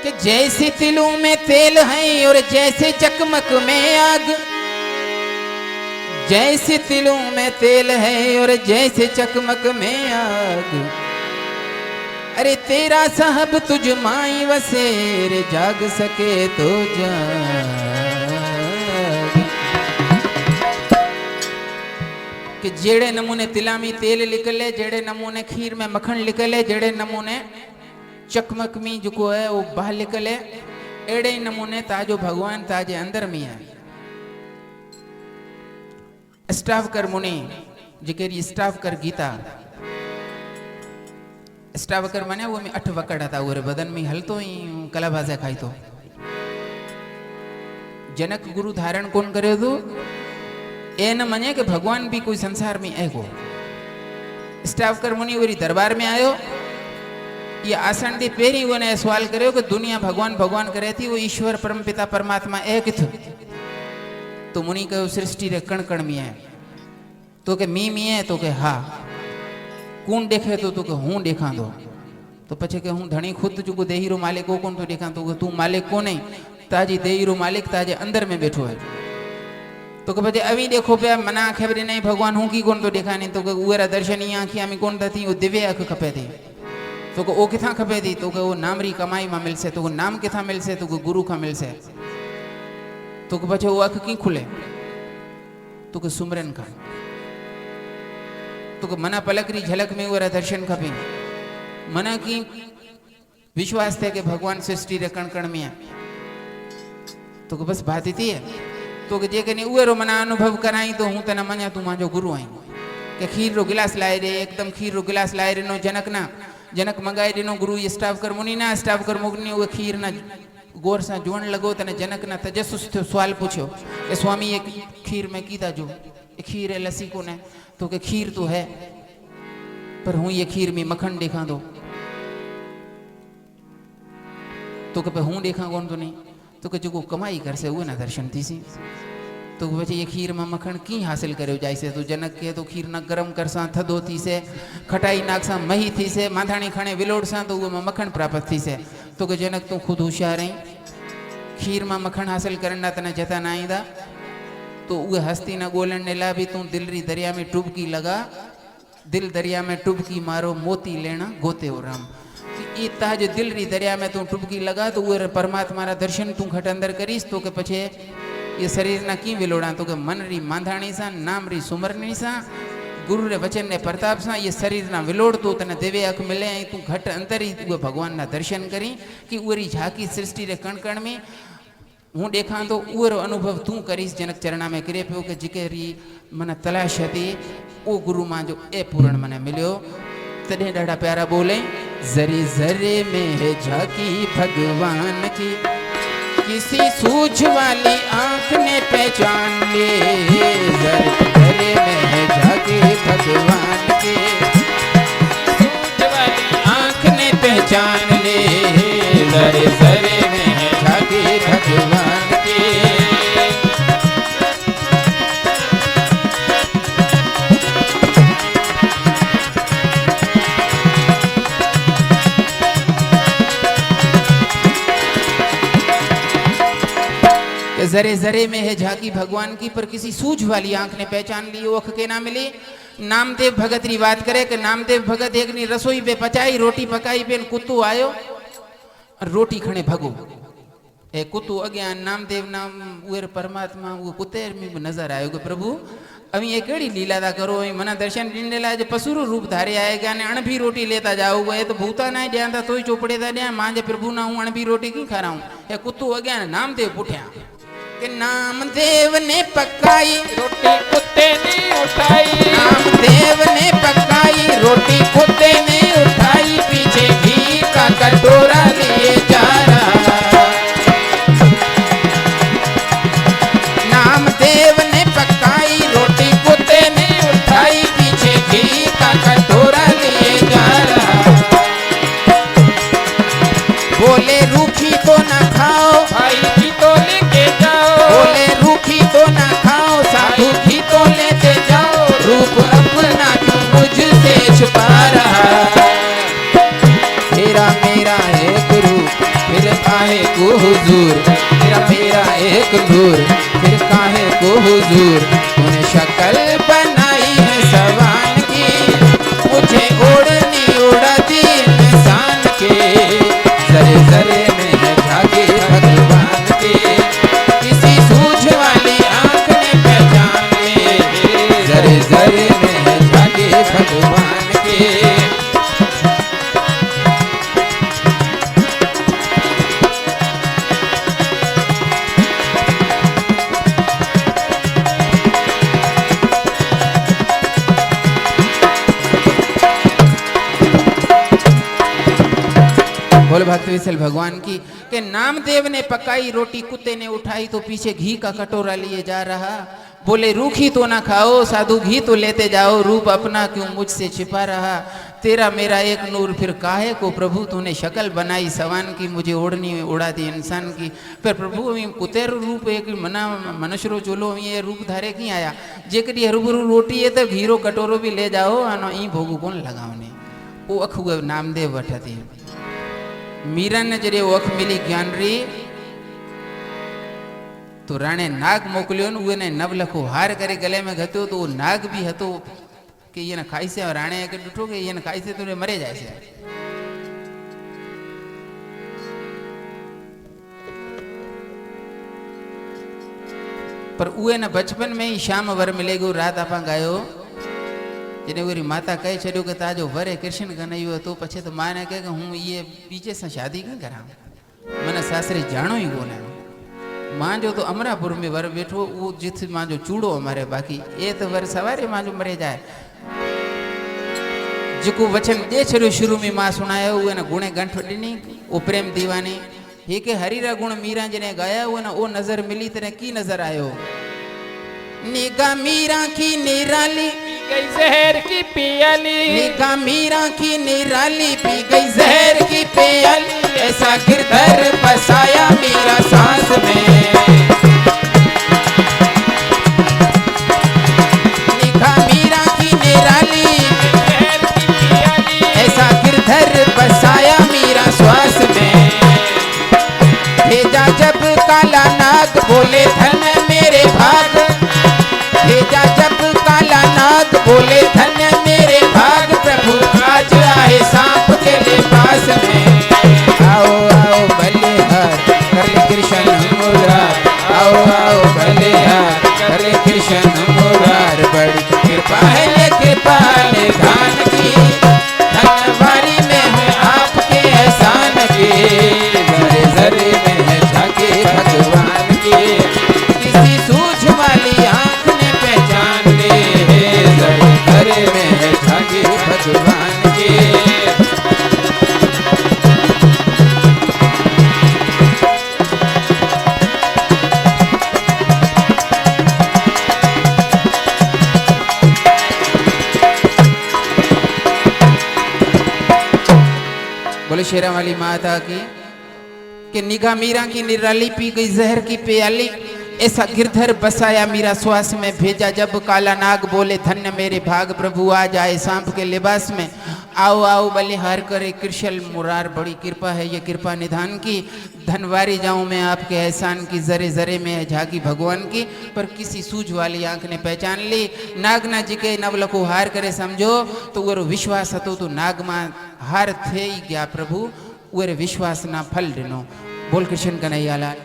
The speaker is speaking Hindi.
कि जैसे तिलों में तेल है और जैसे चकमक में आग, जैसे तिलों में तेल है और जैसे चकमक में आग। अरे तेरा साहब तुझ माई वसेर, जाग सके तो जाग। कि जेड़े नमूने तिला में तेल निकले, जेड़े नमूने खीर में मक्खन निकले, जेड़े नमूने चकमक में जो है वो बाहर निकले, एड़े ही नमूने ताजो भगवान ताजे अंदर में है। स्टावकर मुनि जिकेरी स्टावकर गीता, स्टावकर माने वो में 8 वकड़ था, वो बदन में हलतो ही कला भाषा खाई तो। जनक गुरु धारण कौन करे तो ए न मने कि भगवान भी कोई संसार में एगो। स्टावकर मुनि वरी दरबार में आयो, ये आसन दी पेरी वो ने सवाल करे कि दुनिया भगवान भगवान करे थी, वो ईश्वर परम पिता परमात्मा एक थो। तो मुनि कहो सृष्टि रे कण कण में है, तो के मी है, तो के हा कौन देखे तो के हूँ देखा दो। तो पछे के हूँ धनी खुद जो देही रो मालिक को कौन तो देखा, तो तू मालिक को नहीं, ताजी देही रो मालिक ताजे अंदर में बैठो है। तो के बजे अभी देखो पे मना खबर नहीं भगवान हूँ की कौन तो देखा नहीं, तो के उरा दर्शन ही आँखी में कौन थी, वो दिव्य आँख खपे थी। तो को ओ किथा खपे थी, तो के वो नामरी कमाई में मिलसे, तो वो नाम किथा मिलसे, तो को गुरु का मिलसे। तो के बचे वो आँख की खुले, तो के सुमरन का, तो के मना पलकरी झलक में वो दर्शन खपे। मना की विश्वास थे कि भगवान सृष्टि रे कण कण में है, तो के बस बात थी है। तो के जे कने उरो मना अनुभव कराई, तो हूँ तना मना तू मांजो गुरु आई के खीर रो गिलास लाए रे, एकदम खीर रो गिलास लाए रे नो जनक ना, जनक मंगाई दिनो गुरु स्टावकर मुनि ना, स्टावकर मुनि वो खीर ना गोर सा जोड़ लगो। तने जनक ना तजस्सुस थो, सवाल पूछो कि स्वामी एक खीर में कीता जो ये खीर है लस्सी को ने, तो के खीर तो है पर हूँ ये खीर में मक्खन देखा दो, तो के हूँ देखा कौन तो नहीं, तो के जो कमाई कर से वो ना दर्शन थी सी। तो बचे ये खीर में मक्खन की हासिल करे जाइसे, तो जनक के तो खीर ना गरम कर सा थदो थी से, खटाई नाक सा मही थी से, माधाणी खणे विलोड़ सा तो वो में मक्खन प्राप्त थी से। तो के जनक तू खुद होशियार रही, खीर में मक्खन हासिल करना तने जता ना आईदा, तो वो हस्ती ना गोलन ने ला भी तू दिलरी दरिया में डुबकी लगा, दिल दरिया में डुबकी मारो मोती लेना गोते हो राम। ई ताज दिलरी दरिया में तू डुबकी लगा, तो वो परमात्मा रा दर्शन तू घट अंदर करीस, तो के पछे ये शरीर ना की विलोड़ा, तो के मन री मांधाणी सा, नाम री सुमरनी सा, गुरु रे वचन ने प्रताप सा ये शरीर ना विलोड़, तो तने देवे अख मिले, तू घट अंदर ही तू भगवान ना दर्शन करी कि उरी झाकी सृष्टि रे कण कण में हूँ देखा, तो उरो अनुभव तू करीस। जनक चरणा में करे पियो कि जिकेरी मन तलाश थी वो गुरु मां जो ए पूर्ण मने मिलियो। तने डाढ़ा प्यारा बोले, जरे जरे में है झाकी भगवान की, किसी सूझ वाली आंख ने पहचान ले। जरे जरे में है झाकी भगवान की, सूझ वाली आंख ने पहचान ले। जरे जरे में है झाकी भगवान की। जरे जरे में है झाकी भगवान की, पर किसी सूझ वाली आंख ने पहचान ली, वो अख के ना मिली। नामदेव भगत री बात करे कि नामदेव भगत एक नी रसोई पे पचाई, रोटी पकाई पे कुत्तू आयो और रोटी खणे भगो। ए कुत्तू अज्ञान नामदेव नाम उर परमात्मा वो कुत्ते में नजर आयो कि प्रभु अभी ये केड़ी लीला दा करो, मना दर्शन दीने ला जो पसुरु रूप धारे आएगा ने अणभी रोटी लेता जाओ, ये तो भूता ना दिया तो ही चोपड़े दा दिया मां जे प्रभु ना हूं अणभी रोटी की खा रहा हूं। ए कुत्तू अज्ञान नामदेव पुठ्या कि नामदेव ने पकाई रोटी कुत्ते ने उठाई, नामदेव ने पकाई रोटी कुत्ते ने उठाई, पीछे घी का कटोरा लिए जा रहा। नामदेव ने पकाई रोटी कुत्ते ने उठाई, पीछे घी का कटोरा लिए जा रहा। बोले रूखी तो ना खाओ भाई की तो लेके जाओ, बोले रूखी तो ना खाओ साधु की तो लेते जाओ, रूप अपना क्यों मुझसे छुपा रहा। एक नूर, फिर काहे को हुजूर तूने शक्ल बनाई है सवान की, मुझे ओढ़नी उड़ाती इंसान के, जरे जरे में है झांकी भगवान के, किसी सूझ वाली आंख ने पहचान ले, जरे जरे में है झांकी भगवान के। बोल भक्त विशल भगवान की के नामदेव ने पकाई रोटी कुत्ते ने उठाई तो पीछे घी का कटोरा लिए जा रहा, बोले रूखी तो ना खाओ साधु घी तो लेते जाओ, रूप अपना क्यों मुझसे छिपा रहा, तेरा मेरा एक नूर फिर काहे को प्रभु तूने शक्ल बनाई सवान की, मुझे ओढ़नी उड़ा दी इंसान की। फिर प्रभु कुतेर रूप एक मना मनुष्य चोलो ये रूप धारे की आया, जेकरी हरूबरू रोटी है तो घीरो कटोरो भी ले जाओ आनो ई भोगू कोन लगावने। वो अखु नामदेव वठती मीरा ने जरे ओख मिली ज्ञान री तो राणे नाग मोकलियो ने उने नवलखो हार करे गले में घत्यो तो नाग भी हतो कि ये न खाई से, और राणे के डूठो के ये न खाई से तो मरे जाए से। पर उए न बचपन में ही शाम वर मिलेगो रात आपा गायो, जिने वरी माता कहे छो कि ताजो वरे कृष्ण कन्हैयो तो पछे तो मां ने कहे कि हूँ ये पीछे से शादी क्यों करा, मैंने सासरे जानो ही कोने। मां जो तो अमरापुर में वर बैठो वो जिथ मां जो चूड़ो हमारे बाकी ये तो वर सवारे मां जो मरे जाए, जिको वचन दे छो शुरू में मां सुनायो वो न गुणे गंठ डिनी वो प्रेम दीवानी हे के हरीरा गुण मीरा जिने गाया वो न वो नजर मिली तेरे की नजर आयो, निगाह मीरा की निराली पी गई जहर की पियाली, निगाह मीरा की निराली पी गई जहर की पियाली, ऐसा गिरधर बसाया मीरा सांस में, निगाह मीरा की निराली जहर की पियाली, ऐसा गिरधर बसाया मीरा श्वास में, भेजा जब काला नाग बोले धन मेरे भाग, भेजा जब काला नाग बोले धन्य मेरे भाग, प्रभु आज आए सांप के लिबास में, आओ आओ बलिहार कर ले कृष्ण मुरार, आओ आओ बलिहार कर ले कृष्ण मुरार, बड़ी कृपा है ये कृपा निधान की, धनवारी में है आपके एहसान की, जरे जरे में है झांकी भगवान की, किसी सूझ वाली आंख ने पहचान ले, जरे जरे में है झांकी भगवान की। बोले शेरा वाली माता की कि निगाह मीरा की निराली पी गई जहर की प्याली, ऐसा गिरधर बसाया मीरा श्वास में, भेजा जब काला नाग बोले धन्य मेरे भाग, प्रभु आ जाए सांप के लिबास में, आओ आओ बलिहार करे कृष्ण मुरार, बड़ी कृपा है ये कृपा निधान की, धनवारी जाऊं मैं आपके एहसान की, जरे जरे में है झांकी भगवान की, पर किसी सूझ वाली आंख ने पहचान ली, नागना जी के नवलखो हार करे समझो तो वो विश्वास हतो तो नागमा हार थे ही गया प्रभु, वो विश्वास ना फल डिनो। बोल कृष्ण कन्हैया लाल।